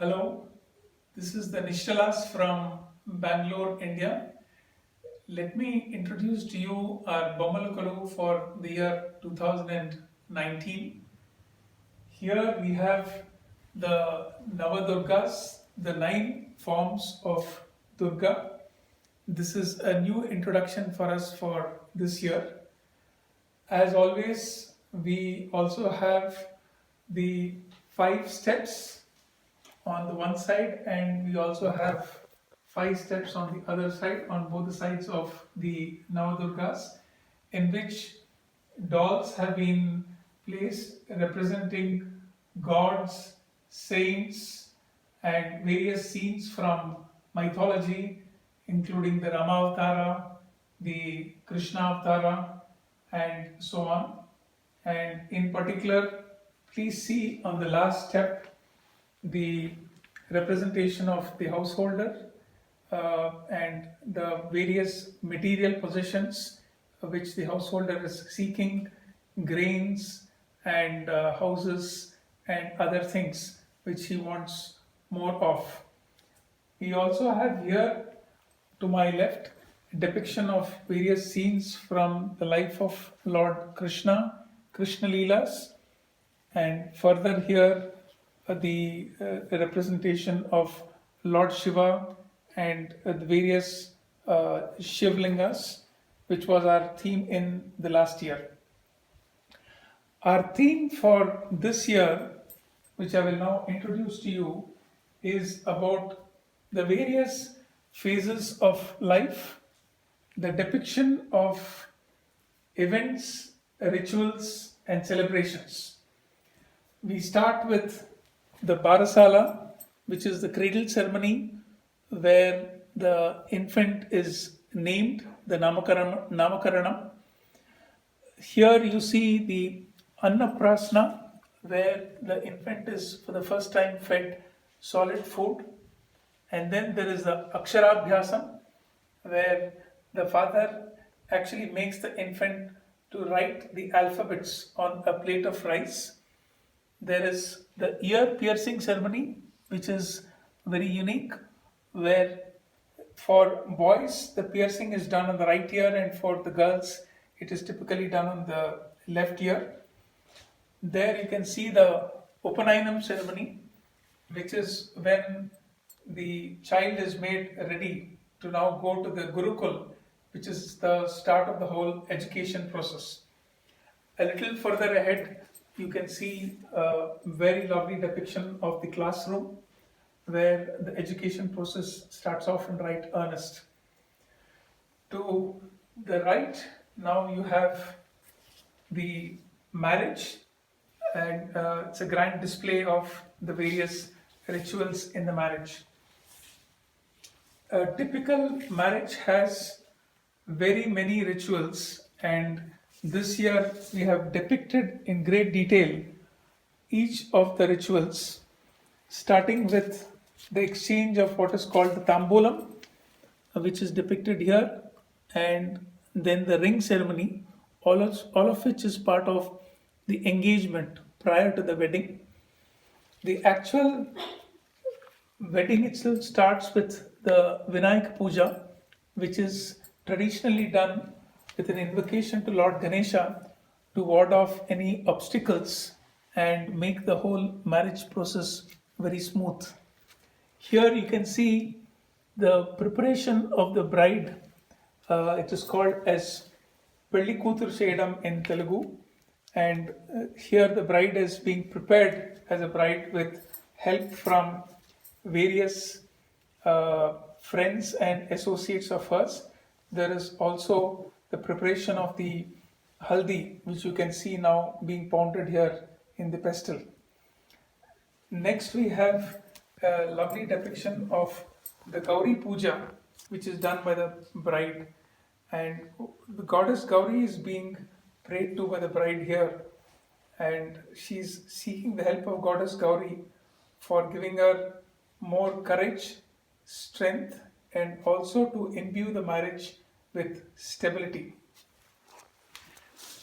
Hello, this is the Nishtalas from Bangalore, India. Let me introduce to you our Bommala Koluvu for the year 2019. Here we have the Navadurgas, the 9 forms of Durga. This is a new introduction for us for this year. As always, we also have the 5 steps on the one side, and we also have 5 steps on the other side, on both the sides of the Navadurgas, in which dolls have been placed representing gods, saints, and various scenes from mythology, including the Rama Avatara, the Krishna Avatara, and so on. And in particular, please see on the last step the representation of the householder and the various material possessions which the householder is seeking, grains and houses and other things which he wants more of. We also have here to my left depiction of various scenes from the life of Lord Krishna, Krishna Leelas, and further here the representation of Lord Shiva and the various Shivlingas, which was our theme in the last year. Our theme for this year, which I will now introduce to you, is about the various phases of life, the depiction of events, rituals, and celebrations. We start with the Barasala, which is the cradle ceremony where the infant is named, the Namakaranam. Here you see the Annaprasna, where the infant is for the first time fed solid food. And then there is the Aksharabhyasam, where the father actually makes the infant to write the alphabets on a plate of rice. There is the ear piercing ceremony, which is very unique, where for boys the piercing is done on the right ear, and for the girls it is typically done on the left ear. There you can see the Upanayanam ceremony, which is when the child is made ready to now go to the Gurukul, which is the start of the whole education process. A little further ahead, you can see a very lovely depiction of the classroom where the education process starts off in right earnest. To the right, now you have the marriage, and it's a grand display of the various rituals in the marriage. A typical marriage has very many rituals, and this year we have depicted in great detail each of the rituals, starting with the exchange of what is called the tambulam, which is depicted here, and then the ring ceremony, all of which is part of the engagement prior to the wedding. The actual wedding itself starts with the Vinayak Puja, which is traditionally done with an invocation to Lord Ganesha to ward off any obstacles and make the whole marriage process very smooth. Here you can see the preparation of the bride. It is called as Pelli Koothur Cheyadam in Telugu, and here the bride is being prepared as a bride with help from various friends and associates of hers. There is also the preparation of the haldi, which you can see now being pounded here in the pestle. Next we have a lovely depiction of the Gauri Puja, which is done by the bride, and the goddess Gauri is being prayed to by the bride here, and she's seeking the help of goddess Gauri for giving her more courage, strength, and also to imbue the marriage with stability.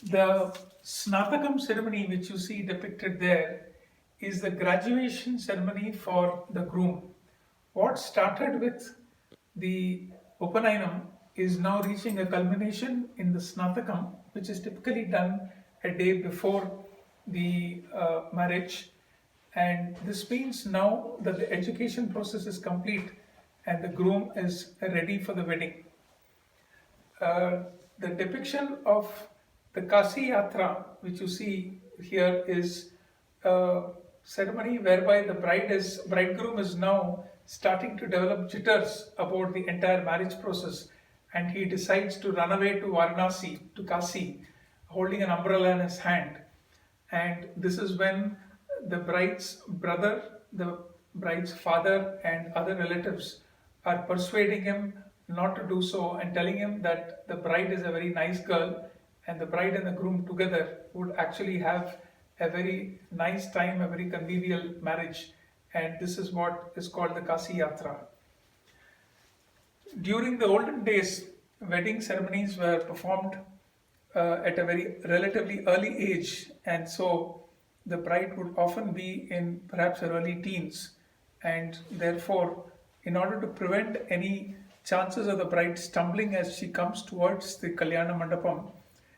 The Snatakam ceremony, which you see depicted there, is the graduation ceremony for the groom. What started with the Upanayam is now reaching a culmination in the Snatakam, which is typically done a day before the marriage. And this means now that the education process is complete and the groom is ready for the wedding. The depiction of the Kasi Yatra, which you see here, is a ceremony whereby the bridegroom is now starting to develop jitters about the entire marriage process, and he decides to run away to Varanasi, to Kasi, holding an umbrella in his hand. And this is when the bride's brother, the bride's father, and other relatives are persuading him not to do so and telling him that the bride is a very nice girl and the bride and the groom together would actually have a very nice time, a very convivial marriage. And this is what is called the Kasi Yatra. During the olden days, wedding ceremonies were performed at a very relatively early age, and so the bride would often be in perhaps her early teens, and therefore, in order to prevent any chances of the bride stumbling as she comes towards the Kalyana Mandapam,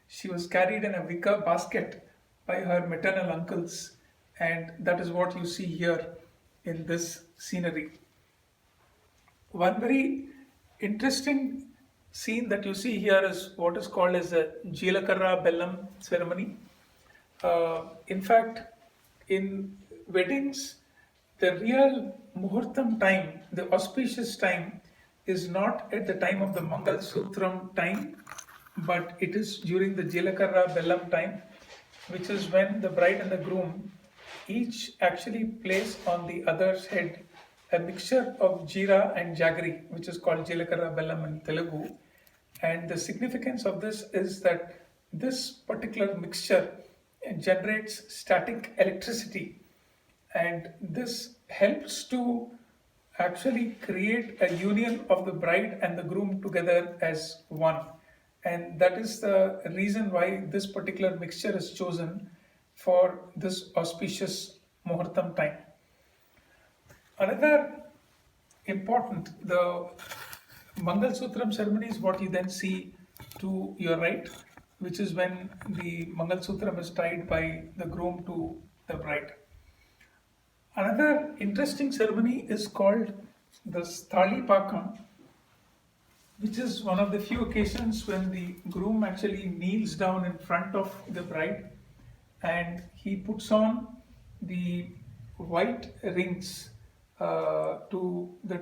she was carried in a wicker basket by her maternal uncles, and that is what you see here in this scenery. One very interesting scene that you see here is what is called as the Jeelakarra Bellam ceremony. In fact, in weddings, the real Muhurtam time, the auspicious time, is not at the time of the Mangal Sutram time, but it is during the Jeelakarra Bellam time, which is when the bride and the groom each actually place on the other's head a mixture of jeera and jaggery, which is called Jeelakarra Bellam in Telugu. And the significance of this is that this particular mixture generates static electricity, and this helps to actually create a union of the bride and the groom together as one. And that is the reason why this particular mixture is chosen for this auspicious Muhurtam time. Another important, the Mangal Sutram ceremony is what you then see to your right, which is when the Mangal Sutram is tied by the groom to the bride. Another interesting ceremony is called the Sthali Pakam, which is one of the few occasions when the groom actually kneels down in front of the bride and he puts on the white rings to the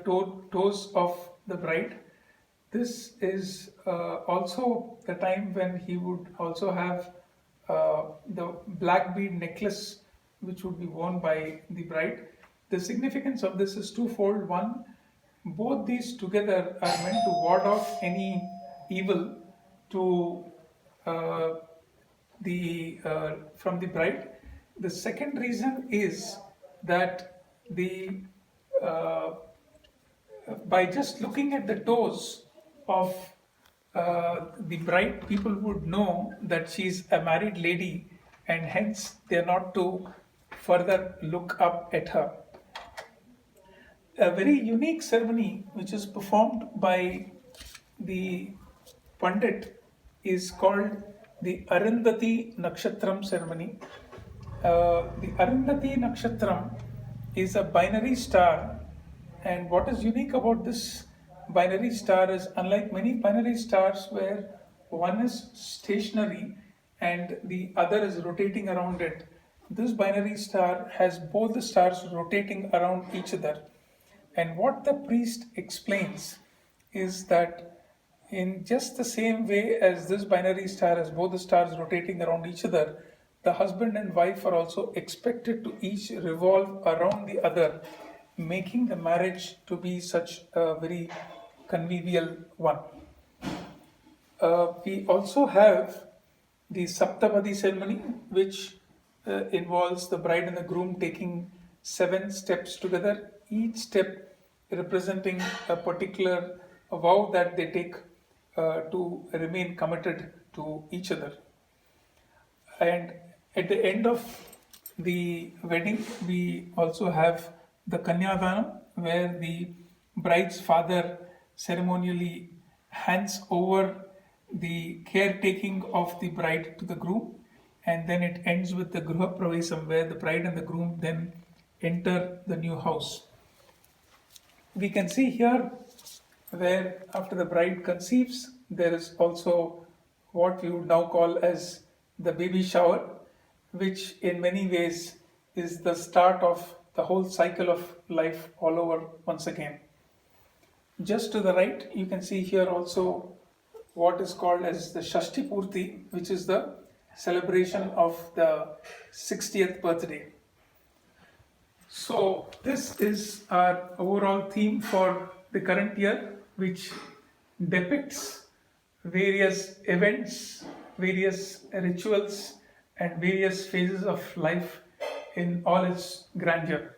toes of the bride. This is also the time when he would also have the black bead necklace which would be worn by the bride. The significance of this is twofold. One, both these together are meant to ward off any evil to from the bride. The second reason is that by just looking at the toes of the bride, people would know that she's a married lady, and hence they are not to further look up at her. A very unique ceremony which is performed by the Pandit is called the Arundhati Nakshatram ceremony. The Arundhati Nakshatram is a binary star, and what is unique about this binary star is, unlike many binary stars where one is stationary and the other is rotating around it, this binary star has both the stars rotating around each other. And what the priest explains is that in just the same way as this binary star has both the stars rotating around each other, the husband and wife are also expected to each revolve around the other, making the marriage to be such a very convivial one. We also have the Saptapadi ceremony, which involves the bride and the groom taking 7 steps together, each step representing a particular vow that they take to remain committed to each other. And at the end of the wedding, we also have the Kanyadanam, where the bride's father ceremonially hands over the caretaking of the bride to the groom, and then it ends with the Gruha Pravesam, where the bride and the groom then enter the new house. We can see here where after the bride conceives, there is also what we would now call as the baby shower, which in many ways is the start of the whole cycle of life all over once again. Just to the right, you can see here also what is called as the Shashti Purti, which is the celebration of the 60th birthday. So, this is our overall theme for the current year, which depicts various events, various rituals, and various phases of life in all its grandeur.